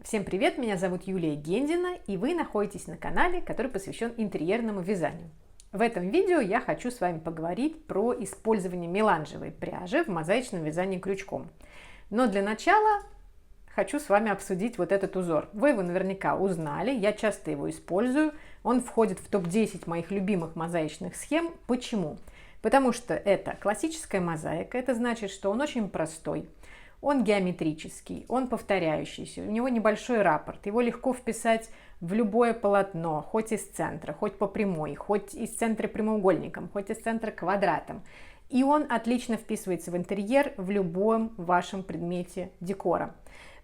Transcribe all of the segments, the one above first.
Всем привет, меня зовут Юлия Гендина, и вы находитесь на канале, который посвящен интерьерному вязанию. В этом видео я хочу с вами поговорить про использование меланжевой пряжи в мозаичном вязании крючком. Но для начала хочу с вами обсудить вот этот узор. Вы его наверняка узнали, я часто его использую, он входит в топ-10 моих любимых мозаичных схем. Почему? Потому что это классическая мозаика, это значит, что он очень простой. Он геометрический, он повторяющийся, у него небольшой раппорт, его легко вписать в любое полотно, хоть из центра, хоть по прямой, хоть из центра прямоугольником, хоть из центра квадратом. И он отлично вписывается в интерьер в любом вашем предмете декора.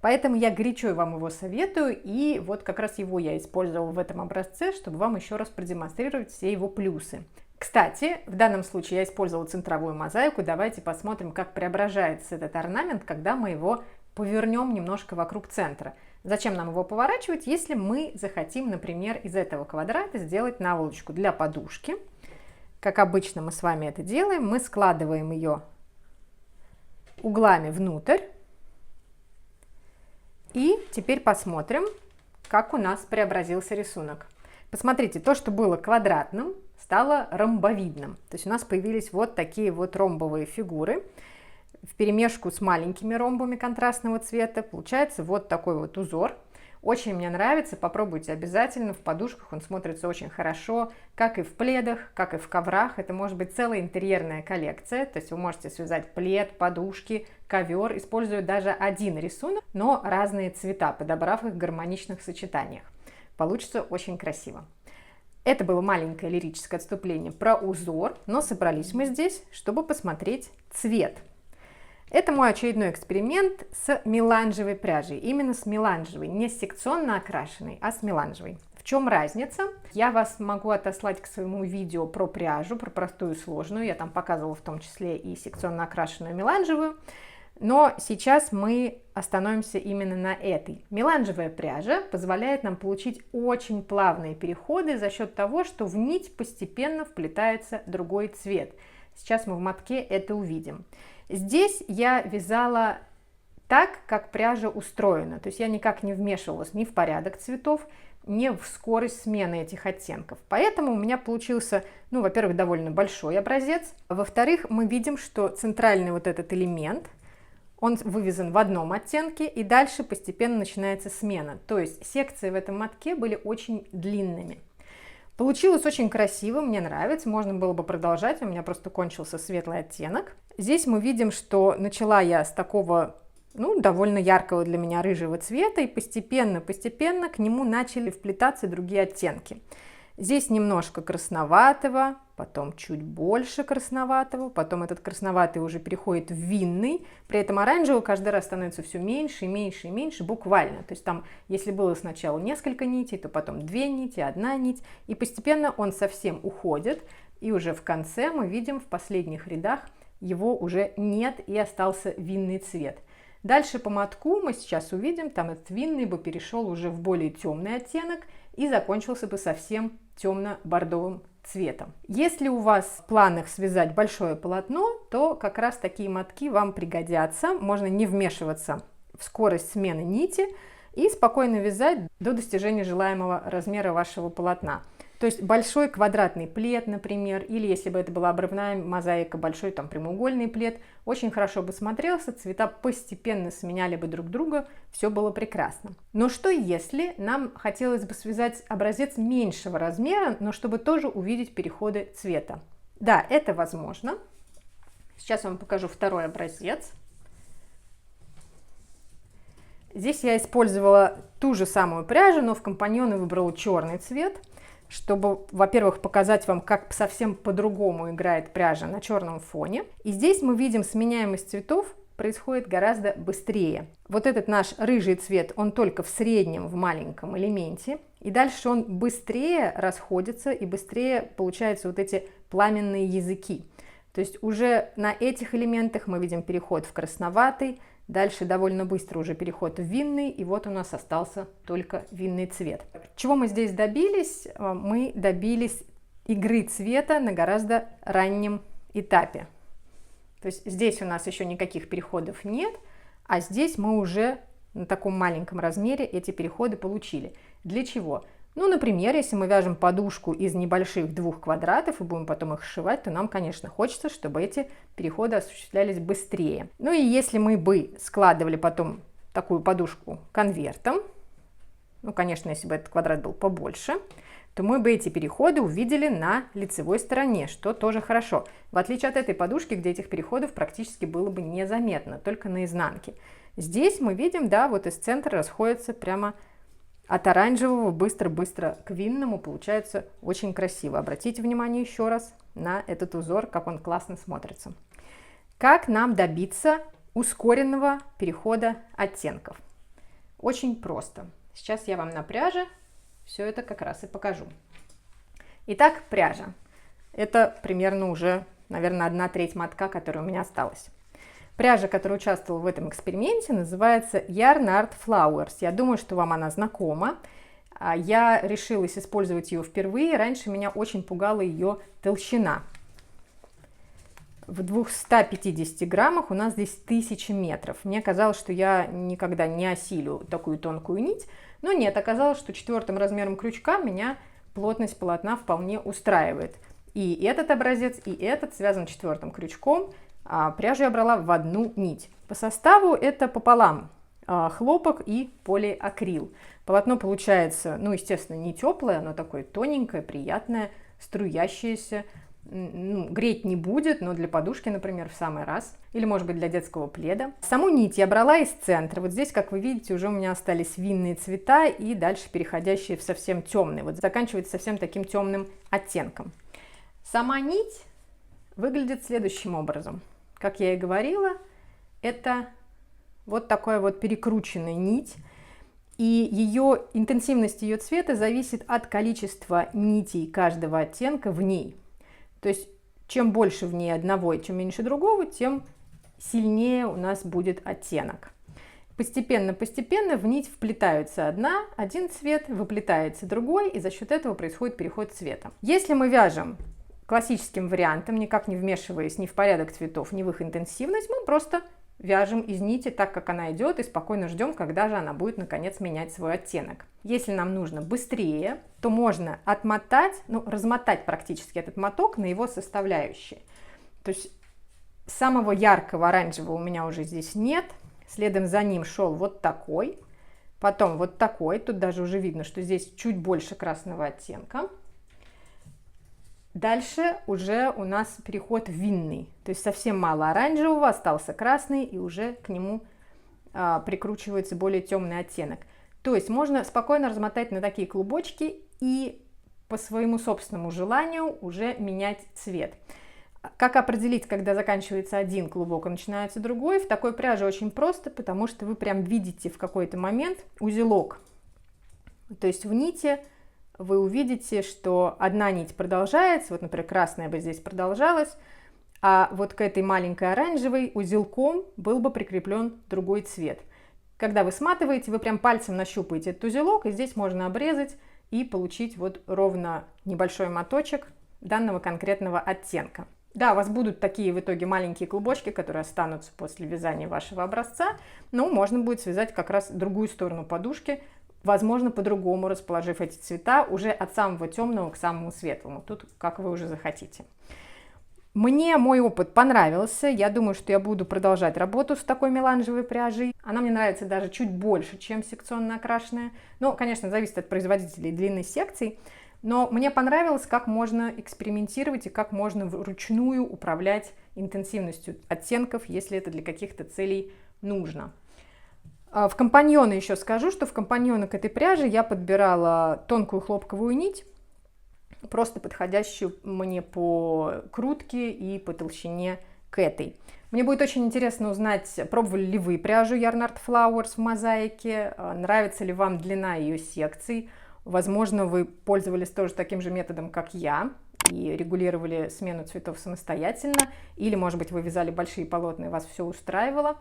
Поэтому я горячо вам его советую, и вот как раз его я использовала в этом образце, чтобы вам еще раз продемонстрировать все его плюсы. Кстати, в данном случае я использовала центровую мозаику. Давайте посмотрим, как преображается этот орнамент, когда мы его повернем немножко вокруг центра. Зачем нам его поворачивать, если мы захотим, например, из этого квадрата сделать наволочку для подушки? Как обычно мы с вами это делаем, мы складываем ее углами внутрь. И теперь посмотрим, как у нас преобразился рисунок. Посмотрите, то, что было квадратным, стало ромбовидным. То есть у нас появились вот такие вот ромбовые фигуры. Вперемешку с маленькими ромбами контрастного цвета получается вот такой вот узор. Очень мне нравится, попробуйте обязательно. В подушках он смотрится очень хорошо, как и в пледах, как и в коврах. Это может быть целая интерьерная коллекция. То есть вы можете связать плед, подушки, ковер, используя даже один рисунок, но разные цвета, подобрав их в гармоничных сочетаниях. Получится очень красиво. Это было маленькое лирическое отступление про узор, но собрались мы здесь, чтобы посмотреть цвет. Это мой очередной эксперимент с меланжевой пряжей. Именно с меланжевой, не с секционно окрашенной, а с меланжевой. В чем разница? Я вас могу отослать к своему видео про пряжу, про простую и сложную. Я там показывала в том числе и секционно окрашенную меланжевую. Но сейчас мы остановимся именно на этой. Меланжевая пряжа позволяет нам получить очень плавные переходы за счет того, что в нить постепенно вплетается другой цвет. Сейчас мы в мотке это увидим. Здесь я вязала так, как пряжа устроена. То есть я никак не вмешивалась ни в порядок цветов, ни в скорость смены этих оттенков. Поэтому у меня получился, во-первых, довольно большой образец. Во-вторых, мы видим, что центральный вот этот элемент, он вывязан в одном оттенке, и дальше постепенно начинается смена. То есть секции в этом мотке были очень длинными. Получилось очень красиво, мне нравится, можно было бы продолжать, у меня просто кончился светлый оттенок. Здесь мы видим, что начала я с такого, довольно яркого для меня рыжего цвета, и постепенно к нему начали вплетаться другие оттенки. Здесь немножко красноватого, потом чуть больше красноватого, потом этот красноватый уже переходит в винный, при этом оранжевого каждый раз становится все меньше и меньше и меньше, буквально. То есть там, если было сначала несколько нитей, то потом 2 нити, 1 нить, и постепенно он совсем уходит, и уже в конце мы видим в последних рядах его уже нет и остался винный цвет. Дальше по мотку мы сейчас увидим, там этот винный бы перешел уже в более темный оттенок и закончился бы совсем темно-бордовым цветом. Если у вас в планах связать большое полотно, то как раз такие мотки вам пригодятся. Можно не вмешиваться в скорость смены нити и спокойно вязать до достижения желаемого размера вашего полотна. То есть большой квадратный плед, например, или если бы это была обрывная мозаика, большой прямоугольный плед, очень хорошо бы смотрелся, цвета постепенно сменяли бы друг друга, все было прекрасно. Но что если нам хотелось бы связать образец меньшего размера, но чтобы тоже увидеть переходы цвета? Да, это возможно. Сейчас я вам покажу второй образец. Здесь я использовала ту же самую пряжу, но в компаньоны выбрала черный цвет, чтобы, во-первых, показать вам, как совсем по-другому играет пряжа на черном фоне. И здесь мы видим, сменяемость цветов происходит гораздо быстрее. Вот этот наш рыжий цвет, он только в среднем, в маленьком элементе, и дальше он быстрее расходится, и быстрее получаются вот эти пламенные языки. То есть уже на этих элементах мы видим переход в красноватый, дальше довольно быстро уже переход в винный, и вот у нас остался только винный цвет. Чего мы здесь добились? Мы добились игры цвета на гораздо раннем этапе. То есть здесь у нас еще никаких переходов нет, а здесь мы уже на таком маленьком размере эти переходы получили. Для чего? Ну, например, если мы вяжем подушку из небольших 2 квадратов и будем потом их сшивать, то нам, конечно, хочется, чтобы эти переходы осуществлялись быстрее. Ну и если мы бы складывали потом такую подушку конвертом, ну, конечно, если бы этот квадрат был побольше, то мы бы эти переходы увидели на лицевой стороне, что тоже хорошо. В отличие от этой подушки, где этих переходов практически было бы незаметно, только на изнанке. Здесь мы видим, да, вот из центра расходятся прямо от оранжевого быстро-быстро к винному, получается очень красиво. Обратите внимание еще раз на этот узор, как он классно смотрится. Как нам добиться ускоренного перехода оттенков? Очень просто. Сейчас я вам на пряже все это как раз и покажу. Итак, пряжа. Это примерно уже, наверное, 1/3 мотка, которая у меня осталась. Пряжа, которая участвовала в этом эксперименте, называется Yarn Art Flowers. Я думаю, что вам она знакома. Я решилась использовать ее впервые. Раньше меня очень пугала ее толщина. В 250 граммах у нас здесь 1000 метров. Мне казалось, что я никогда не осилю такую тонкую нить. Но нет, оказалось, что 4-м размером крючка меня плотность полотна вполне устраивает. И этот образец, и этот связан 4-м крючком. Пряжу я брала в одну нить. По составу это пополам хлопок и полиакрил. Полотно получается, ну, естественно, не теплое, оно такое тоненькое, приятное, струящееся. Ну, греть не будет, но для подушки, например, в самый раз. Или, может быть, для детского пледа. Саму нить я брала из центра. Вот здесь, как вы видите, уже у меня остались винные цвета и дальше переходящие в совсем темные. Вот заканчивается совсем таким темным оттенком. Сама нить выглядит следующим образом. Как я и говорила, это вот такая вот перекрученная нить. И ее интенсивность ее цвета зависит от количества нитей каждого оттенка в ней. То есть, чем больше в ней одного и чем меньше другого, тем сильнее у нас будет оттенок. Постепенно в нить вплетаются один цвет, выплетается другой, и за счет этого происходит переход цвета. Если мы вяжем классическим вариантом, никак не вмешиваясь ни в порядок цветов, ни в их интенсивность, мы просто вяжем из нити так, как она идет, и спокойно ждем, когда же она будет наконец менять свой оттенок. Если нам нужно быстрее, то можно отмотать, ну, размотать практически этот моток на его составляющие. То есть самого яркого оранжевого у меня уже здесь нет. Следом за ним шел вот такой, потом вот такой. Тут даже уже видно, что здесь чуть больше красного оттенка. Дальше уже у нас переход в винный, то есть совсем мало оранжевого, остался красный, и уже к нему прикручивается более темный оттенок. То есть можно спокойно размотать на такие клубочки и по своему собственному желанию уже менять цвет. Как определить, когда заканчивается один клубок и начинается другой? В такой пряже очень просто, потому что вы прям видите в какой-то момент узелок, то есть в нити вы увидите, что одна нить продолжается, вот, например, красная бы здесь продолжалась, а вот к этой маленькой оранжевой узелком был бы прикреплен другой цвет. Когда вы сматываете, вы прям пальцем нащупаете этот узелок, и здесь можно обрезать и получить вот ровно небольшой моточек данного конкретного оттенка. Да, у вас будут такие в итоге маленькие клубочки, которые останутся после вязания вашего образца, но можно будет связать как раз другую сторону подушки, возможно, по-другому расположив эти цвета уже от самого темного к самому светлому. Тут как вы уже захотите. Мне мой опыт понравился. Я думаю, что я буду продолжать работу с такой меланжевой пряжей. Она мне нравится даже чуть больше, чем секционно окрашенная. Но, конечно, зависит от производителей длины секций. Но мне понравилось, как можно экспериментировать и как можно вручную управлять интенсивностью оттенков, если это для каких-то целей нужно. В компаньоны еще скажу, что в компаньоны к этой пряже я подбирала тонкую хлопковую нить, просто подходящую мне по крутке и по толщине к этой. Мне будет очень интересно узнать, пробовали ли вы пряжу Yarn Art Flowers в мозаике, нравится ли вам длина ее секций. Возможно, вы пользовались тоже таким же методом, как я, и регулировали смену цветов самостоятельно, или, может быть, вы вязали большие полотна и вас все устраивало.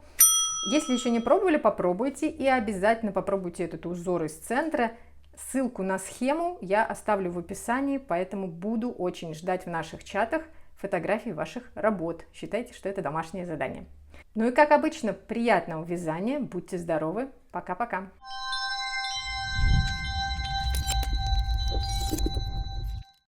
Если еще не пробовали, попробуйте и обязательно попробуйте этот узор из центра. Ссылку на схему я оставлю в описании, поэтому буду очень ждать в наших чатах фотографий ваших работ. Считайте, что это домашнее задание. Ну и как обычно, приятного вязания, будьте здоровы! Пока-пока.